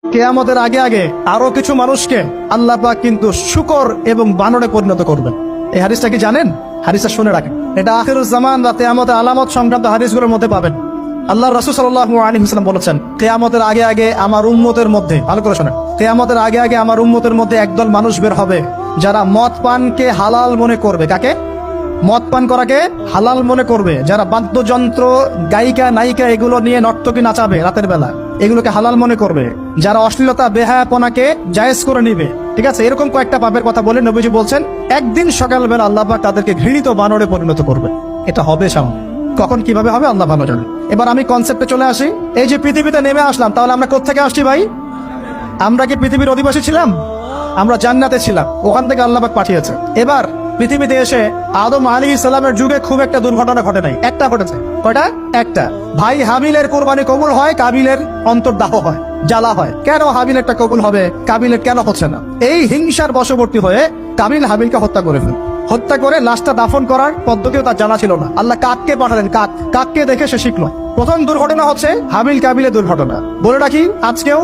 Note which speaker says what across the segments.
Speaker 1: কিয়ামতের আগে আগে আরো কিছু মানুষকে আল্লাহ পাক কিন্তু শূকর এবং বানরে পরিণত করবেন। এই হাদিসটা কি জানেন? হাদিসটা শুনে রাখেন। এটা আখিরুজ জামান বা কিয়ামতের আলামত সংক্রান্ত হাদিসগুলোর মধ্যে পাবেন। আল্লাহ রাসূল সাল্লাল্লাহু আলাইহি ওয়াসাল্লাম বলেছেন, কিয়ামতের আগে আগে আমার উম্মতের মধ্যে, ভালো করে শোনেন, কিয়ামতের আগে আগে আমার উম্মতের মধ্যে একদল মানুষ বের হবে যারা মদ পানকে হালাল মনে করবে। কাকে? মদ পান করাকে হালাল মনে করবে। যারা বাদ্যযন্ত্র, গায়িকা, নায়িকা এগুলো নিয়ে নর্তকী নাচাবে রাতের বেলা, এগুলোকে হালাল মনে করবে। যারা অশ্লীলতা, বেহায়াপনাকে জায়েজ করে নিবে। ঠিক আছে, এরকম কয়েকটা পাপের কথা বলে নবীজি বলছেন একদিন সকালবেলা আল্লাহ পাক তাদেরকে ঘৃণিত বানরে পরিণত করবে। এটা হবে সামনে, কখন কিভাবে হবে আল্লাহ ভালো জানেন। এবার আমি কনসেপ্টে চলে আসি। এই যে পৃথিবীতে নেমে আসলাম, তাহলে আমরা কোত্থেকে আসছি ভাই? আমরা কি পৃথিবীর অধিবাসী ছিলাম? আমরা জান্নাতে ছিলাম, ওখান থেকে আল্লাহ পাক পাঠিয়েছে। এবার পৃথিবীতে এসে আদম আলাইহিস সালামের যুগে খুব একটা দুর্ঘটনা ঘটে নাই, একটা ঘটেছে। কয়টা? একটা। ভাই হাবিলের কোরবানি কবুল হয়, কাবিলের অন্তর্দাহ হয়, জ্বালা হয়। কেন হাবিলেরটা কবুল হবে, কাবিলের কেন হচ্ছে না? এই হিংসার বশবর্তী হয়ে কাবিল হাবিলকে হত্যা করে ফেল। হত্যা করে লাশটা দাফন করার পদ্ধতিও তার জানা ছিল না। আল্লাহ কাককে পাঠালেন, কাককে দেখে সে শিখলো। প্রথম দুর্ঘটনা হচ্ছে হাবিল কাবিলের দুর্ঘটনা। বলে রাখি, আজকেও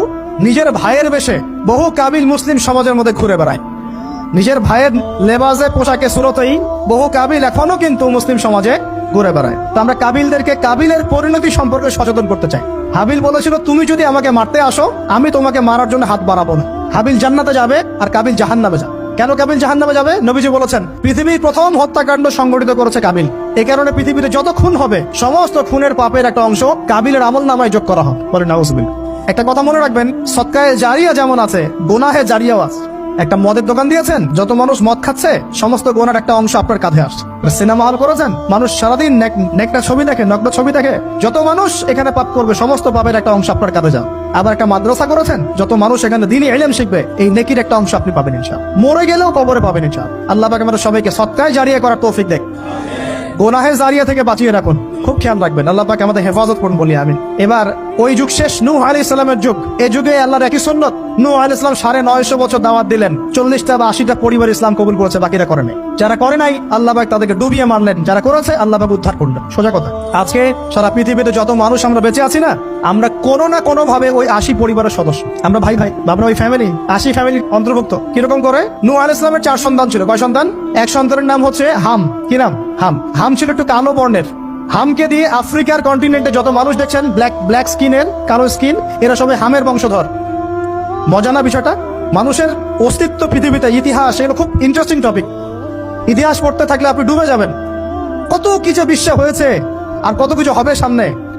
Speaker 1: নিজের ভাইয়ের বেশে বহু কাবিল মুসলিম সমাজের মধ্যে ঘুরে বেড়ায়। নিজের ভাইয়ের লেবাসে, পোশাকে, সুরতেই বহু কাবিল এখনো কিন্তু মুসলিম সমাজে ঘুরে বেড়ায়। তো আমরা কাবিলদেরকে কাবিলের পরিণতি সম্পর্কে সচেতন করতে চাই। হাবিল বলেছিল, তুমি যদি আমাকে মারতে আসো, আমি তোমাকে মারার জন্য হাত বাড়াবো না। হাবিল জান্নাতে যাবে আর কাবিল জাহান্নামে যাবে। কেন কাবিল জাহান্নামে যাবে? নবীজি বলেছেন, পৃথিবীর প্রথম হত্যাকাণ্ড সংগঠিত করেছে কাবিল। এই কারণে পৃথিবীতে যত খুন হবে, সমস্ত খুনের পাপের একটা অংশ কাবিলের আমল নামায় যোগ করা হবে। বলে নাউজুবিল্লাহ। একটা কথা মনে রাখবেন, সদকায়ে জারিয়া যেমন আছে, গুনাহে জারিয়াও আছে। একটা মদের দোকান দিয়েছেন, যত মানুষ মদ খাচ্ছে, সমস্ত গোনার একটা অংশ আপনার কাঁধে আসছে। সিনেমা হল করেছেন, মানুষ সারাদিন নেকটা ছবি দেখে, নগ্ন ছবি দেখে, যত মানুষ এখানে পাপ করবে, সমস্ত পাপের একটা অংশ আপনার কাঁধে যাবে। আবার একটা মাদ্রাসা করেছেন, যত মানুষ এখানে দ্বীনি ইলম শিখবে, এই নেকির একটা অংশ আপনি পাবেন ইনশাআল্লাহ। মরে গেলেও কবরে পাবেন ইনশাআল্লাহ। আল্লাহ পাক আমাদের সবাইকে সদকায়ে জারিয়া করার তৌফিক দেখ, গোনাহে জারিয়া থেকে বাঁচিয়ে রাখুন। খুব খেয়াল রাখবেন, আল্লাহ পাক আমাদের হেফাজত করুন বলি আমিন। এবার ওই যুগ শেষ, নূহ আলাইহিস সালামের যুগ। এই যুগে আল্লাহর একই সুন্নত, নূহ আলাইহিস সালাম 950 বছর দাওয়াত দিলেন, 40টা বা 80টা পরিবার ইসলাম কবুল করেছে, বাকিরা করে নাই। যারা করে নাই আল্লাহ পাক তাদেরকে ডুবিয়ে মারলেন, যারা করেছে আল্লাহ পাক উদ্ধার করলেন। সোজা কথা, আজকে সারা পৃথিবীতে যত মানুষ আমরা বেঁচে আছি না, আমরা কোনো না কোনো ভাবে ওই 80 পরিবারের সদস্য। আমরা ভাই ভাই, আমরা ওই ফ্যামিলি, 80 ফ্যামিলির অন্তর্ভুক্ত। কিরকম করে? নূহ আলাইহিস সালামের 4 সন্তান ছিল। কয় সন্তান? এক সন্তানের নাম হচ্ছে হাম। কি নাম? হাম। হাম ছিল একটু কালো বর্ণের। হামকে দিয়ে আফ্রিকার কন্টিনেন্টে যত মানুষ দেখছেন ব্ল্যাক স্কিনের, কালো স্কিন, এরা সবাই হামের বংশধর। মজা না বিষয়টা? মানুষের অস্তিত্ব পৃথিবীতে, ইতিহাস, এগুলো খুব ইন্টারেস্টিং টপিক। ইতিহাস পড়তে থাকলে আপনি ডুবে যাবেন। কত কিছু বিশ্বে হয়েছে আর কত কিছু হবে সামনে।